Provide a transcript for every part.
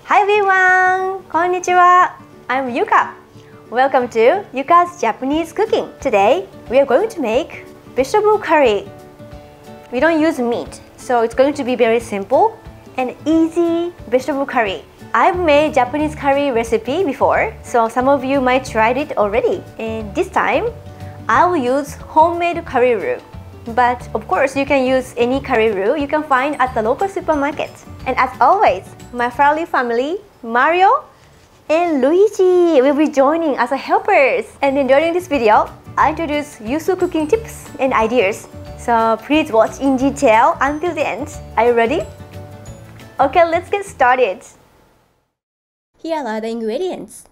Hi everyone! Konnichiwa! I'm YUCa. Welcome to YUCa's Japanese cooking. Today, we are going to make vegetable curry. We don't use meat, so it's going to be very simple and easy vegetable curry. I've made Japanese curry recipe before, so some of you might tried it already. And this time, I will use homemade curry roux. But of course, you can use any curry roux you can find at the local supermarket. And as always, my Farley family, Mario and Luigi will be joining as helpers. And then during this video, I introduce useful cooking tips and ideas. So please watch in detail until the end. Are you ready? Okay, let's get started. Here are the ingredients.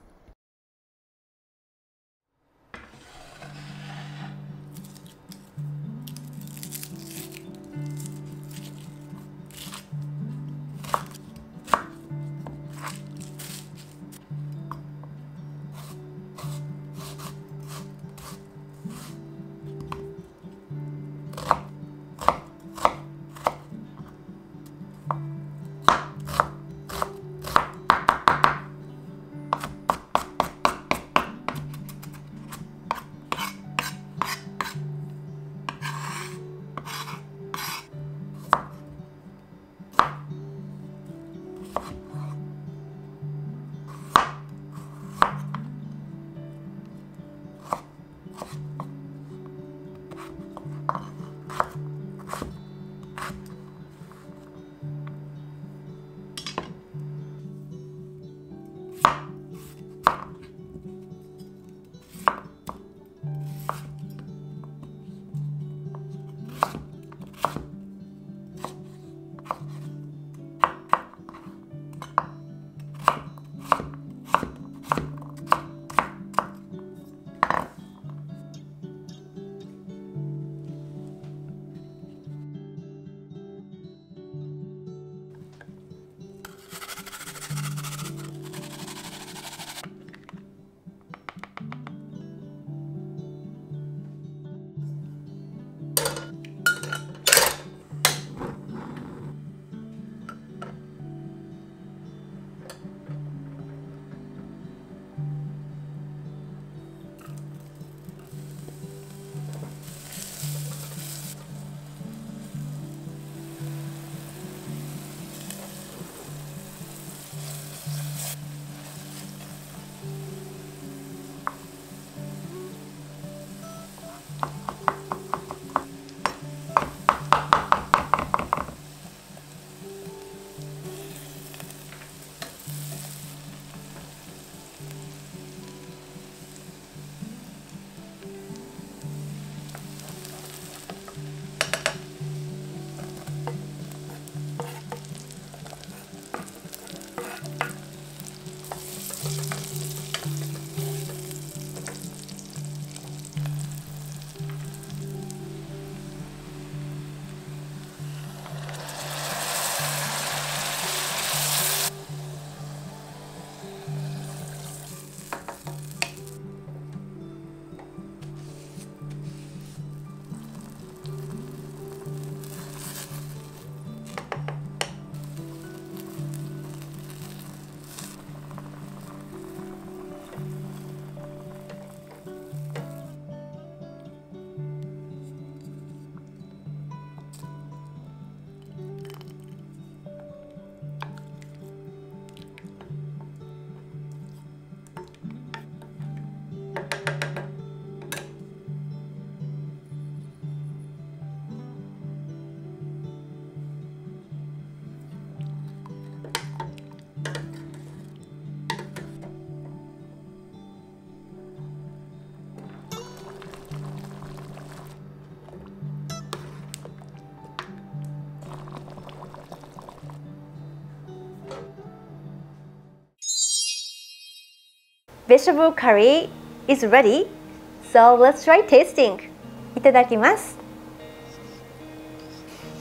Vegetable curry is ready, so let's try tasting. いただきます。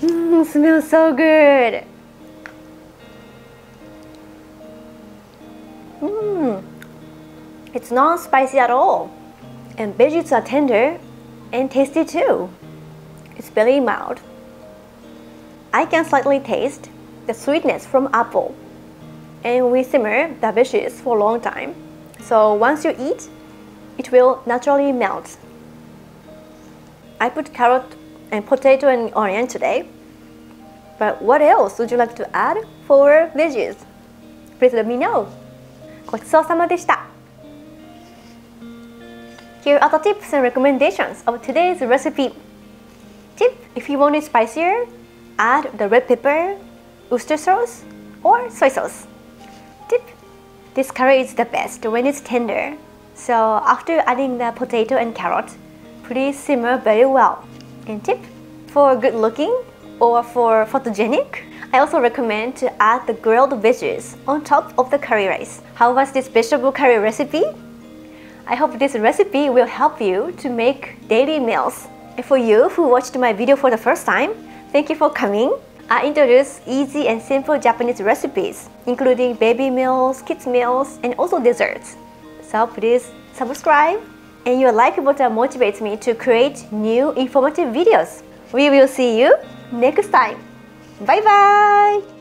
Smells so good. It's not spicy at all, and veggies are tender and tasty too. It's very mild. I can slightly taste the sweetness from apple. and we simmer the veggies for a long time. So once you eat, it will naturally melt. I put carrot and potato and onion today. But what else would you like to add for veggies? Please let me know. ごちそうさまでした。Here are the tips and recommendations of today's recipe. Tip: if you want it spicier, add the red pepper, oyster sauce, or soy sauce. Tip: this curry is the best when it's tender. So after adding the potato and carrot, please simmer very well. And tip: for good looking or for photogenic, I also recommend to add the grilled veggies on top of the curry rice. How was this vegetable curry recipe? I hope this recipe will help you to make daily meals. And for you who watched my video for the first time, thank you for coming. I introduce easy and simple Japanese recipes, including baby meals, kids meals, and also desserts. So please subscribe, and your like button motivates me to create new informative videos. We will see you next time. Bye bye!